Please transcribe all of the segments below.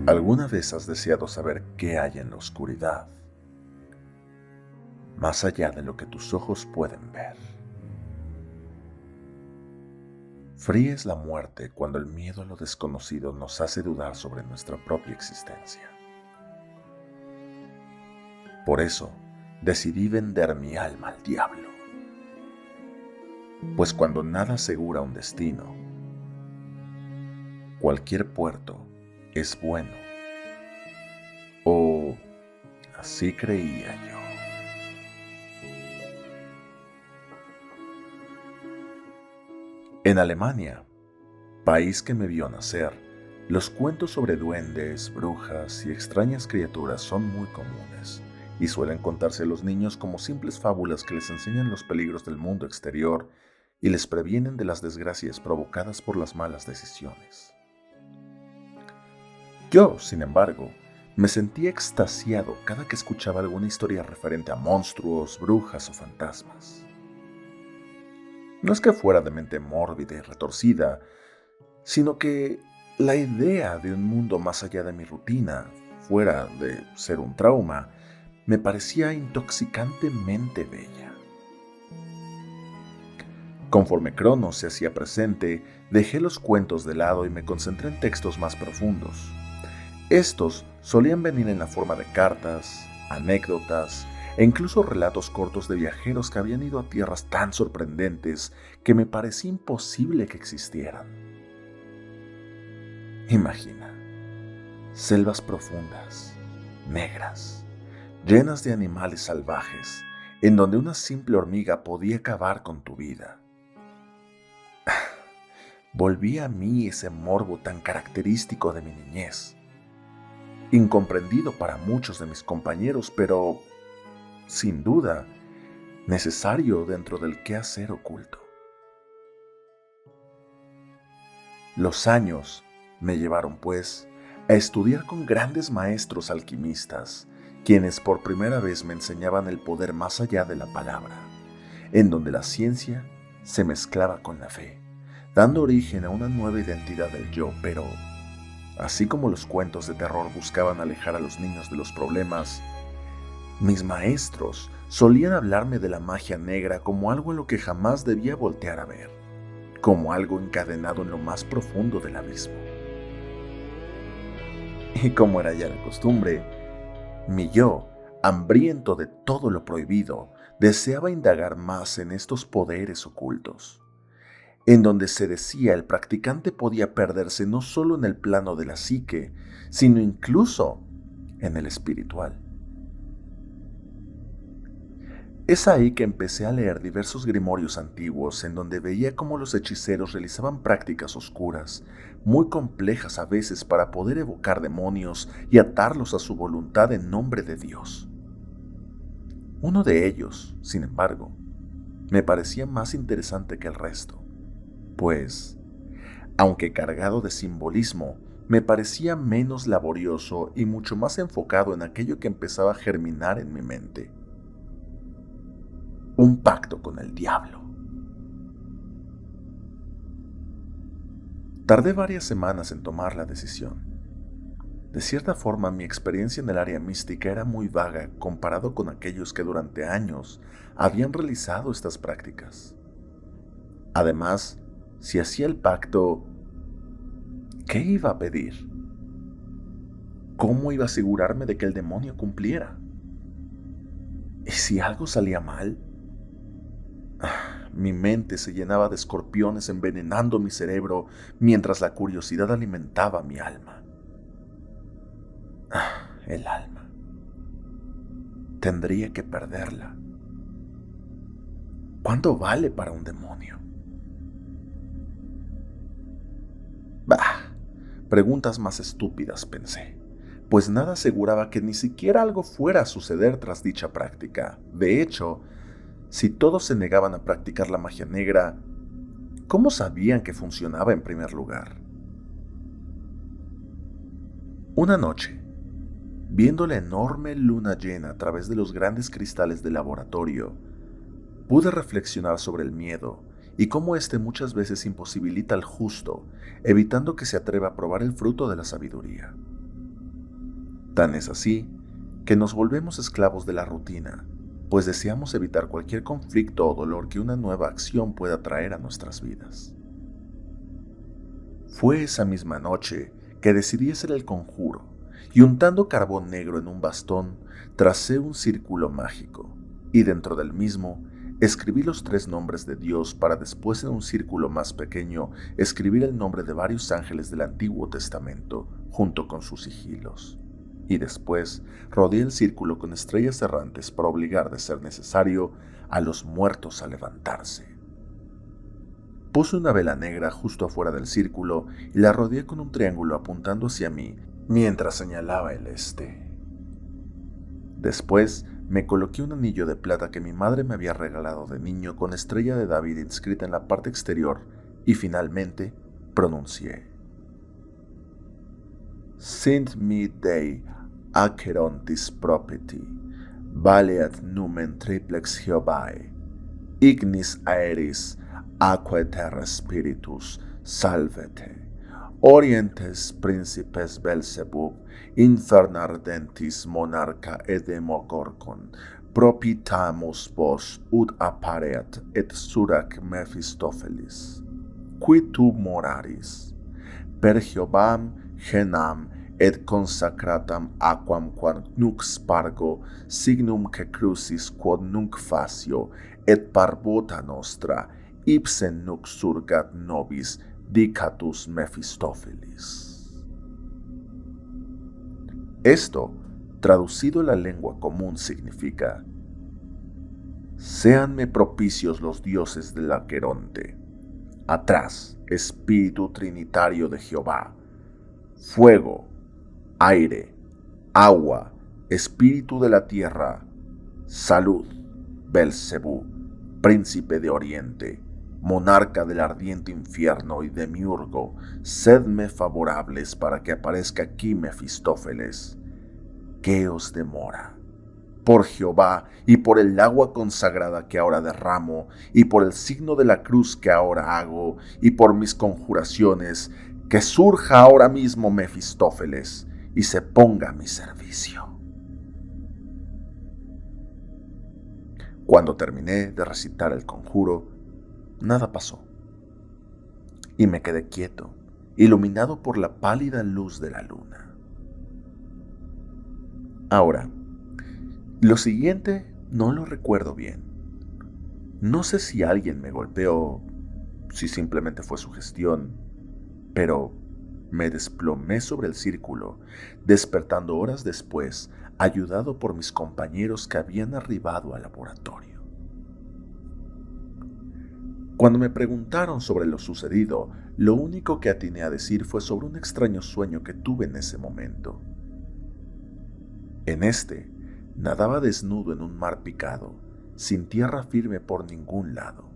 ¿Alguna vez has deseado saber qué hay en la oscuridad, más allá de lo que tus ojos pueden ver? Fría es la muerte cuando el miedo a lo desconocido nos hace dudar sobre nuestra propia existencia. Por eso, decidí vender mi alma al diablo. Pues cuando nada asegura un destino, cualquier puerto es bueno. O así creía yo. En Alemania, país que me vio nacer, los cuentos sobre duendes, brujas y extrañas criaturas son muy comunes y suelen contarse a los niños como simples fábulas que les enseñan los peligros del mundo exterior y les previenen de las desgracias provocadas por las malas decisiones. Yo, sin embargo, me sentía extasiado cada que escuchaba alguna historia referente a monstruos, brujas o fantasmas. No es que fuera de mente mórbida y retorcida, sino que la idea de un mundo más allá de mi rutina, fuera de ser un trauma, me parecía intoxicantemente bella. Conforme Cronos se hacía presente, dejé los cuentos de lado y me concentré en textos más profundos. Estos solían venir en la forma de cartas, anécdotas e incluso relatos cortos de viajeros que habían ido a tierras tan sorprendentes que me parecía imposible que existieran. Imagina, selvas profundas, negras, llenas de animales salvajes, en donde una simple hormiga podía acabar con tu vida. Volvía a mí ese morbo tan característico de mi niñez, incomprendido para muchos de mis compañeros, pero, sin duda, necesario dentro del quehacer oculto. Los años me llevaron, pues, a estudiar con grandes maestros alquimistas, quienes por primera vez me enseñaban el poder más allá de la palabra, en donde la ciencia se mezclaba con la fe, dando origen a una nueva identidad del yo, pero así como los cuentos de terror buscaban alejar a los niños de los problemas, mis maestros solían hablarme de la magia negra como algo en lo que jamás debía voltear a ver, como algo encadenado en lo más profundo del abismo. Y como era ya la costumbre, mi yo, hambriento de todo lo prohibido, deseaba indagar más en estos poderes ocultos, en donde se decía el practicante podía perderse no solo en el plano de la psique, sino incluso en el espiritual. Es ahí que empecé a leer diversos grimorios antiguos en donde veía cómo los hechiceros realizaban prácticas oscuras, muy complejas a veces para poder evocar demonios y atarlos a su voluntad en nombre de Dios. Uno de ellos, sin embargo, me parecía más interesante que el resto, pues, aunque cargado de simbolismo, me parecía menos laborioso y mucho más enfocado en aquello que empezaba a germinar en mi mente. Un pacto con el diablo. Tardé varias semanas en tomar la decisión. De cierta forma, mi experiencia en el área mística era muy vaga comparado con aquellos que durante años habían realizado estas prácticas. Además, si hacía el pacto, ¿qué iba a pedir? ¿Cómo iba a asegurarme de que el demonio cumpliera? ¿Y si algo salía mal? Mi mente se llenaba de escorpiones envenenando mi cerebro mientras la curiosidad alimentaba mi alma. El alma. Tendría que perderla. ¿Cuánto vale para un demonio? Preguntas más estúpidas, pensé, pues nada aseguraba que ni siquiera algo fuera a suceder tras dicha práctica. De hecho, si todos se negaban a practicar la magia negra, ¿cómo sabían que funcionaba en primer lugar? Una noche, viendo la enorme luna llena a través de los grandes cristales del laboratorio, pude reflexionar sobre el miedo y cómo éste muchas veces imposibilita al justo, evitando que se atreva a probar el fruto de la sabiduría. Tan es así que nos volvemos esclavos de la rutina, pues deseamos evitar cualquier conflicto o dolor que una nueva acción pueda traer a nuestras vidas. Fue esa misma noche que decidí hacer el conjuro y untando carbón negro en un bastón, tracé un círculo mágico y dentro del mismo escribí los 3 nombres de Dios para después en un círculo más pequeño escribir el nombre de varios ángeles del Antiguo Testamento junto con sus sigilos. Y después rodeé el círculo con estrellas errantes para obligar, de ser necesario, a los muertos a levantarse. Puse una vela negra justo afuera del círculo y la rodeé con un triángulo apuntando hacia mí mientras señalaba el este. Después me coloqué un anillo de plata que mi madre me había regalado de niño con estrella de David inscrita en la parte exterior y finalmente pronuncié: Sint me Dei Acherontis propeti, valeat numen triplex Jehovae, ignis aeris aquae terra spiritus salvete, orientes principes Belzebub, inferna ardentis monarca edemogorgon, propitamus vos ut appareat et surac Mephistophelis, qui tu moraris, per Jehovam genam et consacratam aquam quam nunc spargo signum que crucis quod nunc facio et barbota nostra ipsen nunc surgat nobis dicatus Mephistophelis. Esto, traducido a la lengua común, significa: séanme propicios los dioses del Aqueronte. Atrás, espíritu trinitario de Jehová, fuego, aire, agua, espíritu de la tierra, salud, Belzebú, príncipe de oriente, monarca del ardiente infierno y demiurgo, sedme favorables para que aparezca aquí Mefistófeles. ¿Qué os demora? Por Jehová y por el agua consagrada que ahora derramo, y por el signo de la cruz que ahora hago, y por mis conjuraciones, que surja ahora mismo Mefistófeles y se ponga a mi servicio. Cuando terminé de recitar el conjuro, nada pasó, y me quedé quieto, iluminado por la pálida luz de la luna. Ahora, lo siguiente no lo recuerdo bien. No sé si alguien me golpeó, si simplemente fue sugestión, pero me desplomé sobre el círculo, despertando horas después, ayudado por mis compañeros que habían arribado al laboratorio. Cuando me preguntaron sobre lo sucedido, lo único que atiné a decir fue sobre un extraño sueño que tuve en ese momento. En este, nadaba desnudo en un mar picado, sin tierra firme por ningún lado.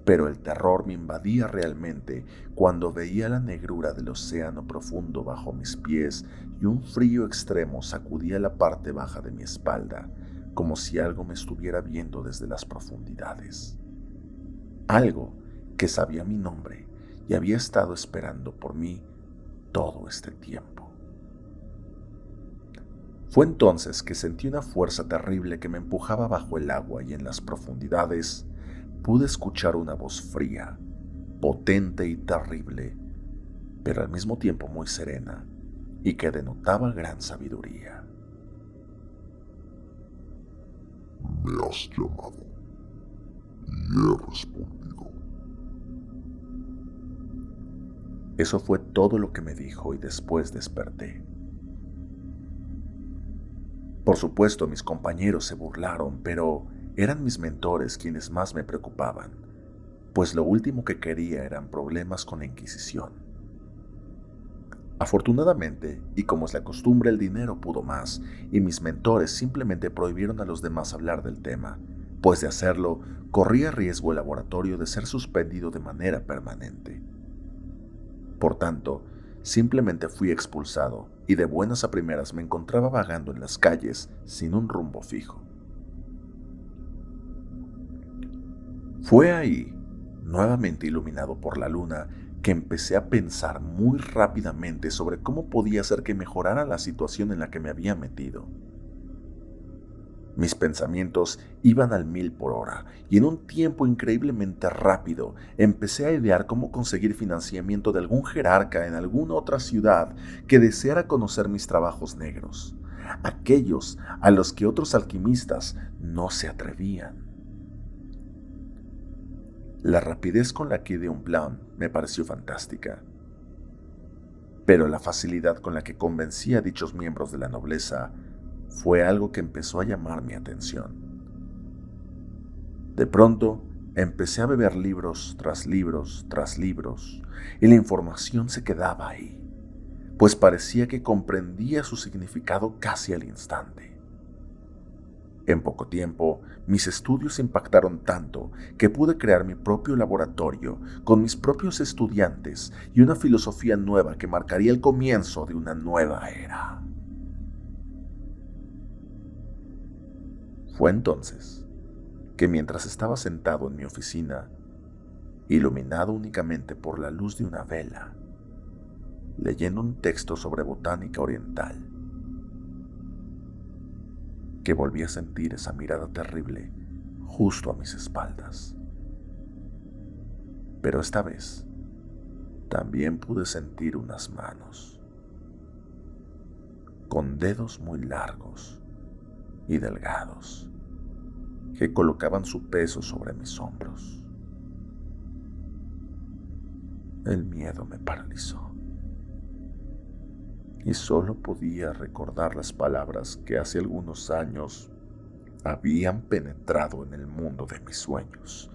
Pero el terror me invadía realmente cuando veía la negrura del océano profundo bajo mis pies y un frío extremo sacudía la parte baja de mi espalda, como si algo me estuviera viendo desde las profundidades. Algo que sabía mi nombre y había estado esperando por mí todo este tiempo. Fue entonces que sentí una fuerza terrible que me empujaba bajo el agua y en las profundidades pude escuchar una voz fría, potente y terrible, pero al mismo tiempo muy serena y que denotaba gran sabiduría. Me has llamado y he respondido. Eso fue todo lo que me dijo y después desperté. Por supuesto, mis compañeros se burlaron, pero eran mis mentores quienes más me preocupaban, pues lo último que quería eran problemas con la Inquisición. Afortunadamente, y como es la costumbre, el dinero pudo más, y mis mentores simplemente prohibieron a los demás hablar del tema, pues de hacerlo, corría riesgo el laboratorio de ser suspendido de manera permanente. Por tanto, simplemente fui expulsado y de buenas a primeras me encontraba vagando en las calles sin un rumbo fijo. Fue ahí, nuevamente iluminado por la luna, que empecé a pensar muy rápidamente sobre cómo podía hacer que mejorara la situación en la que me había metido. Mis pensamientos iban al 1000 por hora y en un tiempo increíblemente rápido empecé a idear cómo conseguir financiamiento de algún jerarca en alguna otra ciudad que deseara conocer mis trabajos negros, aquellos a los que otros alquimistas no se atrevían. La rapidez con la que ideé un plan me pareció fantástica, pero la facilidad con la que convencí a dichos miembros de la nobleza fue algo que empezó a llamar mi atención. De pronto, empecé a beber libros tras libros tras libros, y la información se quedaba ahí, pues parecía que comprendía su significado casi al instante. En poco tiempo, mis estudios impactaron tanto que pude crear mi propio laboratorio con mis propios estudiantes y una filosofía nueva que marcaría el comienzo de una nueva era. Fue entonces que mientras estaba sentado en mi oficina, iluminado únicamente por la luz de una vela, leyendo un texto sobre botánica oriental, que volví a sentir esa mirada terrible justo a mis espaldas. Pero esta vez también pude sentir unas manos, con dedos muy largos y delgados, que colocaban su peso sobre mis hombros. El miedo me paralizó y solo podía recordar las palabras que hace algunos años habían penetrado en el mundo de mis sueños.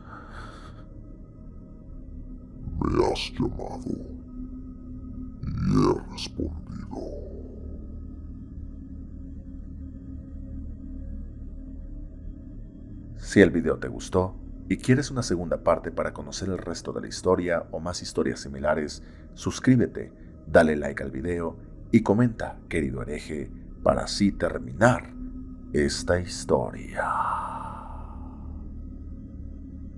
Me has llamado y he respondido. Si el video te gustó y quieres una segunda parte para conocer el resto de la historia o más historias similares, suscríbete, dale like al video y comenta, querido hereje, para así terminar esta historia.